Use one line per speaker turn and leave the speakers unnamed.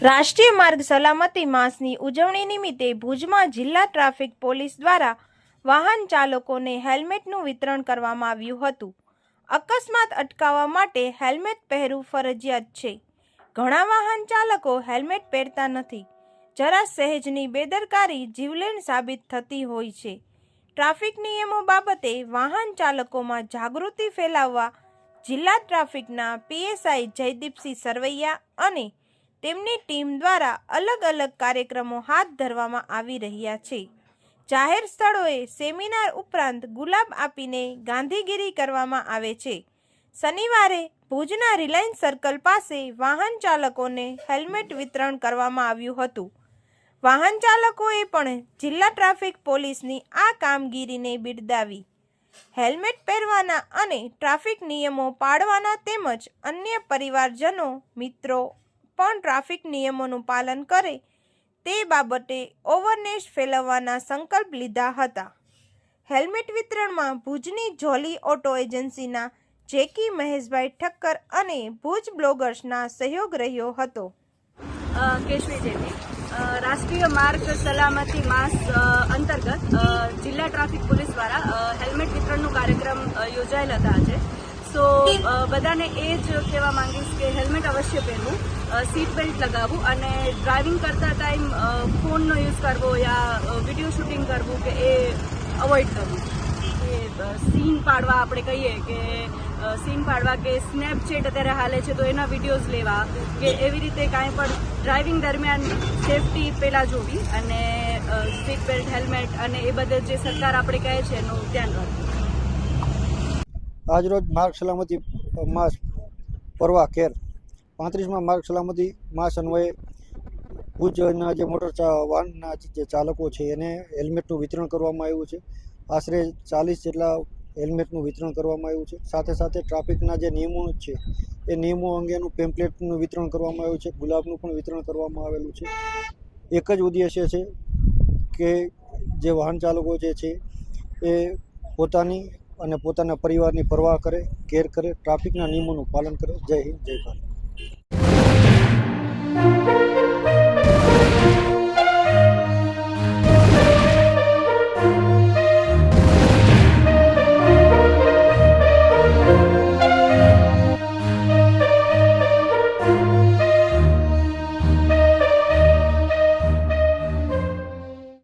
રાષ્ટ્રીય માર્ગ સલામતી માસની ઉજવણી નિમિત્તે ભુજમાં જિલ્લા ટ્રાફિક પોલીસ દ્વારા વાહન ચાલકોને હેલ્મેટનું વિતરણ કરવામાં આવ્યું હતું. અકસ્માત અટકાવવા માટે હેલ્મેટ પહેરવું ફરજિયાત છે. ઘણા વાહન ચાલકો હેલ્મેટ પહેરતા નથી. જરા સહેજની બેદરકારી જીવલેણ સાબિત થતી હોય છે. ટ્રાફિક નિયમો બાબતે વાહન ચાલકોમાં જાગૃતિ ફેલાવવા જિલ્લા ટ્રાફિકના પીએસઆઈ જયદીપસિંહ સરવૈયા અને તેમની ટીમ દ્વારા અલગ અલગ કાર્યક્રમો હાથ ધરવામાં આવી રહ્યા છે. જાહેર સ્થળોએ સેમિનાર ઉપરાંત ગુલાબ આપીને ગાંધીગીરી કરવામાં આવે છે. શનિવારે ભુજના રિલાયન્સ સર્કલ પાસે વાહન ચાલકોને હેલ્મેટ વિતરણ કરવામાં આવ્યું હતું. વાહન ચાલકોએ પણ જિલ્લા ટ્રાફિક પોલીસની આ કામગીરીને બિરદાવી. હેલ્મેટ પહેરવાના અને ટ્રાફિક નિયમો પાળવાના તેમજ અન્ય પરિવારજનો મિત્રો પણ ટ્રાફિક નિયમોનું પાલન કરે તે બાબતે અવેરનેસ ફેલાવવાના સંકલ્પ લીધા હતા. હેલ્મેટ વિતરણમાં ભુજની જોલી ઓટો એજન્સીના જેકી મહેશભાઈ ઠક્કર અને ભુજ બ્લોગર્સના સહયોગ રહ્યો હતો.
કેશવી જેવી રાષ્ટ્રીય માર્ગ સલામતી માસ અંતર્ગત જિલ્લા ટ્રાફિક પોલીસ દ્વારા હેલ્મેટ વિતરણનો કાર્યક્રમ યોજાયેલ હતા આજે. સો બધાને એ જ કહેવા માંગીશ કે હેલ્મેટ અવશ્ય પહેરવું, સીટ બેલ્ટ લગાવવું અને ડ્રાઇવિંગ કરતા ટાઈમ ફોનનો યુઝ કરવો યા વિડીયો શૂટિંગ કરવું કે એ અવોઇડ કરવું. એ સીન પાડવા આપણે કહીએ કે સીન પાડવા કે સ્નેપચેટ અત્યારે હાલે છે તો એના વિડીયોઝ લેવા કે એવી રીતે કાંઈ પણ ડ્રાઇવિંગ દરમિયાન સેફટી પહેલાં જોવી અને સીટ બેલ્ટ, હેલ્મેટ અને એ બધે જે સરકાર આપણે કહે છે એનું ધ્યાન રાખવું.
આજરોજ માર્ગ સલામતી માસ પરવા ખેર 35માં માર્ગ સલામતી માસ અન્વયે ભુજના જે મોટર વાહનના જે ચાલકો છે એને હેલ્મેટનું વિતરણ કરવામાં આવ્યું છે. આશરે 40 જેટલા હેલ્મેટનું વિતરણ કરવામાં આવ્યું છે. સાથે સાથે ટ્રાફિકના જે નિયમો છે એ નિયમો અંગેનું પેમ્પલેટનું વિતરણ કરવામાં આવ્યું છે. ગુલાબનું પણ વિતરણ કરવામાં આવેલું છે. એક જ ઉદ્દેશ્ય છે કે જે વાહન ચાલકો જે છે એ પોતાની અને પોતાના પરિવારની પરવા કરે, કેર કરે, ટ્રાફિકના નિયમોનું પાલન કરે. જય હિન્દ, જય ભારત.